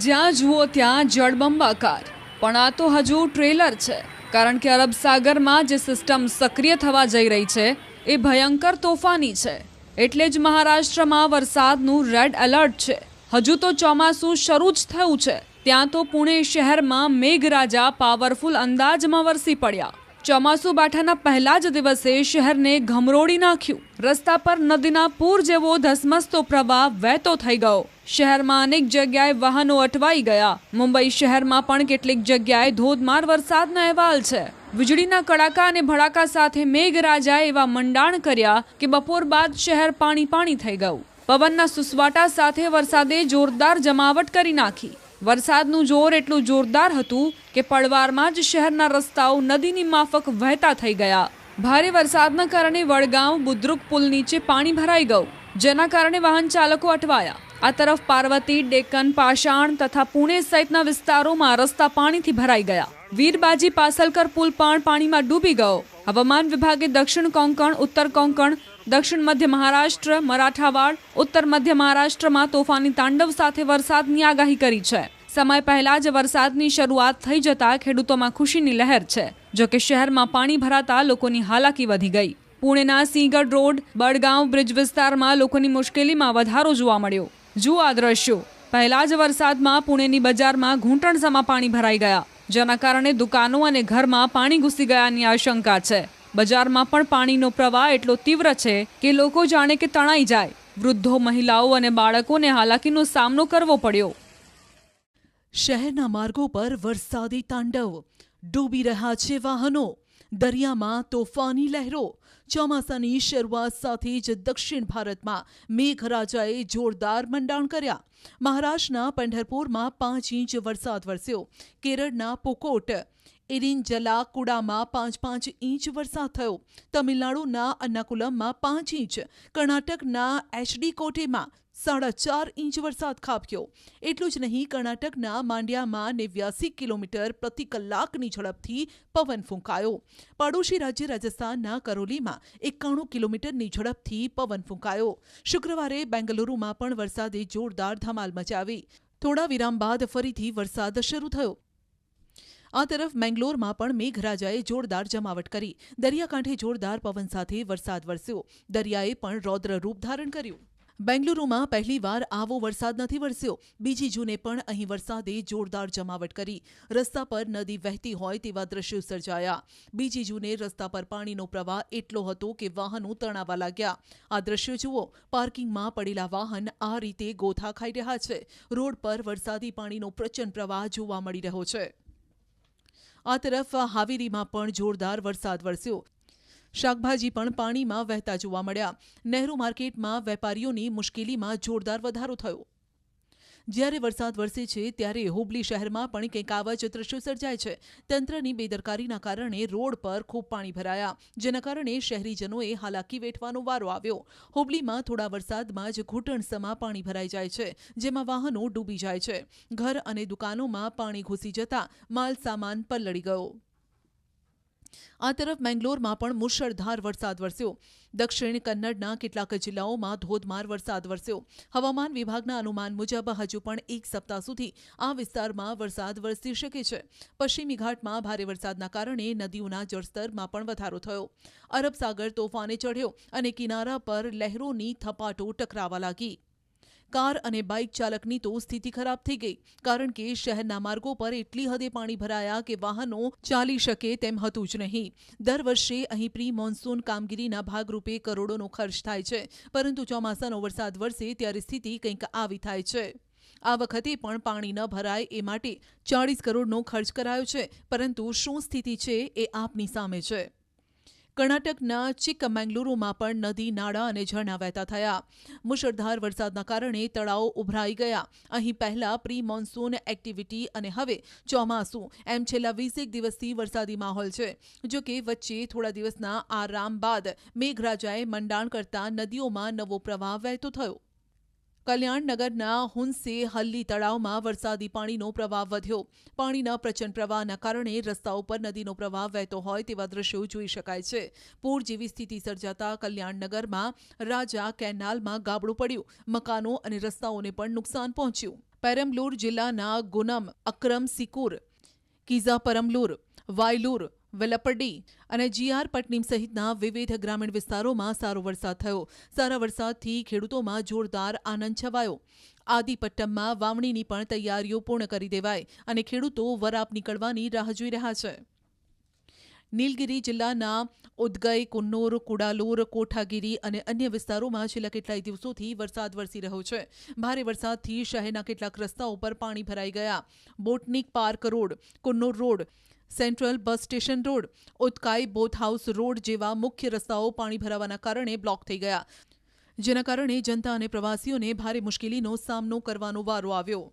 જ્યાં જુઓ ત્યાં જળબંબાકાર, પણ આ તો હજુ ટ્રેલર છે, કારણ કે અરબ સાગરમાં જે સિસ્ટમ સક્રિય થવા જઈ રહી છે એ ભયંકર તોફાની છે. એટલે જ મહારાષ્ટ્રમાં વરસાદનું રેડ એલર્ટ છે. હજુ તો ચોમાસું શરૂ જ થયું છે, ત્યાં તો પુણે શહેરમાં મેઘરાજા પાવરફુલ અંદાજમાં વરસી પડ્યા. ચોમાસું બેઠાના પહેલા જ દિવસે શહેરને ઘમરોડી નાખ્યું. રસ્તા પર નદીના પૂર જેવો ધસમસતો પ્રવાહ વહેતો થઈ ગયો. શહેરમાં અનેક જગ્યાએ વાહનો અટવાઈ ગયા. મુંબઈ શહેરમાં પણ કેટલીક જગ્યાએ ધોધમાર વરસાદનો અહેવાલ છે. વીજળીના કડાકા અને ભડાકા સાથે મેઘરાજાએ એવા મંડાણ કર્યા કે બપોર બાદ શહેર પાણી પાણી થઈ ગયું. પવનના સુસવાટા સાથે વરસાદે જોરદાર જમાવટ કરી નાખી. વરસાદનું જોર એટલું જોરદાર હતું કે પળવારમાં જ શહેરના રસ્તાઓ નદીની માફક વહેતા થઈ ગયા. ભારે વરસાદના કારણે વડગાંવ બુદ્રુક પુલ નીચે પાણી ભરાઈ ગયું, જેના કારણે વાહન ચાલકો અટવાયા. આ તરફ પાર્વતી, ડેક્કન, પાષાણ તથા પુણે સહિતના વિસ્તારોમાં રસ્તા પાણીથી ભરાઈ ગયા. વીરબાજી પાસલકર પુલ પણ પાણીમાં ડૂબી ગયો. હવામાન વિભાગે દક્ષિણ કોંકણ, ઉત્તર કોંકણ, દક્ષિણ મધ્ય મહારાષ્ટ્ર, મરાઠાવાડ, ઉત્તર મધ્ય મહારાષ્ટ્રમાં તોફાની તાંડવ સાથે વરસાદની આગાહી કરી છે. સમય પહેલા જ વરસાદની શરૂઆત થઈ જતા ખેડૂતોમાં ખુશીની લહેર છે. જોકે શહેરમાં પાણી ભરાતા લોકોની હાલાકી વધી ગઈ. પુણેના સિંહગઢ રોડ, બડગાંવ બ્રિજ વિસ્તારમાં લોકોની મુશ્કેલીમાં વધારો જોવા મળ્યો. જુઓ આ દ્રશ્યો. પહેલા જ વરસાદમાં પુણેની બજારમાં ઘૂંટણસમાં પાણી ભરાઈ ગયા, જેના કારણે દુકાનો અને ઘરમાં પાણી ઘૂસી ગયાની આશંકા છે. બજારમાં પણ પાણીનો પ્રવાહ એટલો તીવ્ર છે કે લોકો જાણે કે તણાઈ જાય. વૃદ્ધો, મહિલાઓ અને બાળકોને હાલાકીનો સામનો કરવો પડ્યો. શહેરના માર્ગો પર વરસાદી તાંડવ, ડૂબી રહ્યા છે વાહનો, દરિયામાં તોફાની લહેરો. ચોમાસાની શરૂઆત સાથે જ દક્ષિણ ભારતમાં મેઘરાજાએ જોરદાર મંડાણ કર્યા. મહારાષ્ટ્રના પંઢરપુરમાં 5 ઇંચ વરસાદ વરસ્યો. કેરળના પુકોટ, ઇરિંજલાકુડામાં 5 ઇંચ વરસાદ થયો. તમિલનાડુના અન્નાકુલમમાં 5 ઇંચ, કર્ણાટકના એચડીકોટેમાં 4.5 ઇંચ વરસાદ ખાબક્યો. એટલું જ નહીં, કર્ણાટકના માંડ્યામાં 89 કિલોમીટર પ્રતિ કલાકની ઝડપથી પવન ફૂંકાયો. પડોશી રાજ્ય રાજસ્થાનના કરોલીમાં 91 કિલોમીટરની ઝડપથી પવન ફૂંકાયો. શુક્રવારે બેંગલુરુમાં પણ વરસાદે જોરદાર ધમાલ મચાવી. થોડા વિરામ બાદ ફરીથી વરસાદ શરૂ થયો. આ તરફ મેંગલોરમાં પણ મેઘરાજાએ જોરદાર જમાવટ કરી. દરિયાકાંઠે જોરદાર પવન સાથે વરસાદ વરસ્યો. દરિયાએ પણ રૌદ્ર રૂપ ધારણ કર્યું. બેંગલુરુમાં પહેલીવાર આવો વરસાદ નથી વરસ્યો. બીજી જૂને પણ અહીં વરસાદે જોરદાર જમાવટ કરી. રસ્તા પર નદી વહેતી હોય તેવા દ્રશ્યો સર્જાયા. બીજી જૂને રસ્તા પર પાણીનો પ્રવાહ એટલો હતો કે વાહનો તણાવા લાગ્યા. આ દ્રશ્યો જુઓ. પાર્કિંગમાં પડેલા વાહન આ રીતે ગોથા ખાઈ રહ્યા છે. રોડ પર વરસાદી પાણીનો પ્રચંડ પ્રવાહ જોવા મળી રહ્યો છે. આ તરફ હાવેરીમાં પણ જોરદાર વરસાદ વરસ્યો. શાકભાજી પણ પાણીમાં વહેતા જોવા મળ્યા. નહેરુ માર્કેટમાં વેપારીઓની મુશ્કેલીમાં જોરદાર વધારો થયો. જ્યારે વરસાદ વરસે છે ત્યારે હુબલી શહેરમાં પણ કંઈક આવા જ દ્રશ્યો સર્જાય છે. તંત્રની બેદરકારીના કારણે રોડ પર ખૂબ પાણી ભરાયા, જેના કારણે શહેરીજનોએ હાલાકી વેઠવાનો વારો આવ્યો. હુબલીમાં થોડા વરસાદમાં જ ઘૂંટણસમાં પાણી ભરાઈ જાય છે, જેમાં વાહનો ડૂબી જાય છે. ઘર અને દુકાનોમાં પાણી ઘૂસી જતા માલ સામાન પલળી ગયો. આ તરફ મેંગલોરમાં પણ મુશળધાર વરસાદ વરસ્યો. દક્ષિણ કન્નડના કેટલાક જિલ્લાઓમાં ધોધમાર વરસાદ વરસ્યો. હવામાન વિભાગના અનુમાન મુજબ હજુ પણ 1 સપ્તાહ સુધી આ વિસ્તારમાં વરસાદ વરસી શકે છે. પશ્ચિમી ઘાટમાં ભારે વરસાદના કારણે નદીઓના જળસ્તરમાં પણ વધારો થયો. અરબ સાગર તોફાને ચઢ્યો અને કિનારા પર લહેરોની થપાટો ટકરાવા લાગી. કાર અને બાઇક ચાલકની તો સ્થિતિ ખરાબ થઈ ગઈ, કારણ કે શહેરના માર્ગો પર એટલી હદે પાણી ભરાયા કે વાહનો ચાલી શકે તેમ હતું જ નહીં. દર વર્ષે અહીં પ્રી મોન્સૂન કામગીરીના ભાગરૂપે કરોડોનો ખર્ચ થાય છે, પરંતુ ચોમાસાનો વરસાદ વરસે ત્યારે સ્થિતિ કંઈક આવી થાય છે. આ વખતે પણ પાણી ન ભરાય એ માટે 40 કરોડનો ખર્ચ કરાયો છે, પરંતુ શું સ્થિતિ છે એ આપની સામે છે. કર્ણાટકના ચિક્કમેંગલુરુમાં પણ નદી, નાળા અને ઝરણા વહેતા થયા. મુશળધાર વરસાદના કારણે તળાવો ઉભરાઈ ગયા. અહીં પહેલા પ્રી મોન્સૂન એક્ટિવિટી અને હવે ચોમાસું, એમ છેલ્લા 20 દિવસથી વરસાદી માહોલ છે. જોકે વચ્ચે થોડા દિવસના આરામ બાદ મેઘરાજાએ મંડાણ કરતા નદીઓમાં નવો પ્રવાહ વહેતો થયો. કલ્યાણનગરના હુન્સે હલ્લી તળાવમાં વરસાદી પાણીનો પ્રવાહ વધ્યો. પાણીના પ્રચંડ પ્રવાહના કારણે રસ્તાઓ પર નદીનો પ્રવાહ વહેતો હોય તેવા દ્રશ્યો જોઈ શકાય છે. પૂર જેવી સ્થિતિ સર્જાતા કલ્યાણનગરમાં રાજા કેનાલમાં ગાબડું પડ્યું. મકાનો અને રસ્તાઓને પણ નુકસાન પહોંચ્યું. પેરમ્બલૂર જિલ્લાના ગુનમ, અક્રમ સિકુર, કીઝા પરમ્બલૂર, વાયલુર, વેલપડી અને જીઆર પટનીમ સહિતના વિવિધ ગ્રામીણ વિસ્તારોમાં સારો વરસાદ થયો. સારા વરસાદથી ખેડૂતોમાં જોરદાર આનંદ છવાયો. આદિપટ્ટમમાં વાવણીની પણ તૈયારીઓ પૂર્ણ કરી દેવાઈ અને ખેડૂતો વરાપ નીકળવાની રાહ જોઈ રહ્યા છે. નીલગિરી જિલ્લાના ઉદગઈ, કુન્નૂર, કુડાલુર, કોઠાગીરી અને અન્ય વિસ્તારોમાં છેલ્લા કેટલાય દિવસોથી વરસાદ વરસી રહ્યો છે. ભારે વરસાદથી શહેરના કેટલાક રસ્તાઓ પર પાણી ભરાઈ ગયા. Botanic park road, Coonoor road, central bus station road, Udhagai boat house road જેવા મુખ્ય રસ્તાઓ પાણી ભરાવાના કારણે બ્લોક થઈ ગયા, જેના કારણે જનતા અને પ્રવાસીઓને ભારે મુશ્કેલીનો સામનો કરવાનો વારો આવ્યો.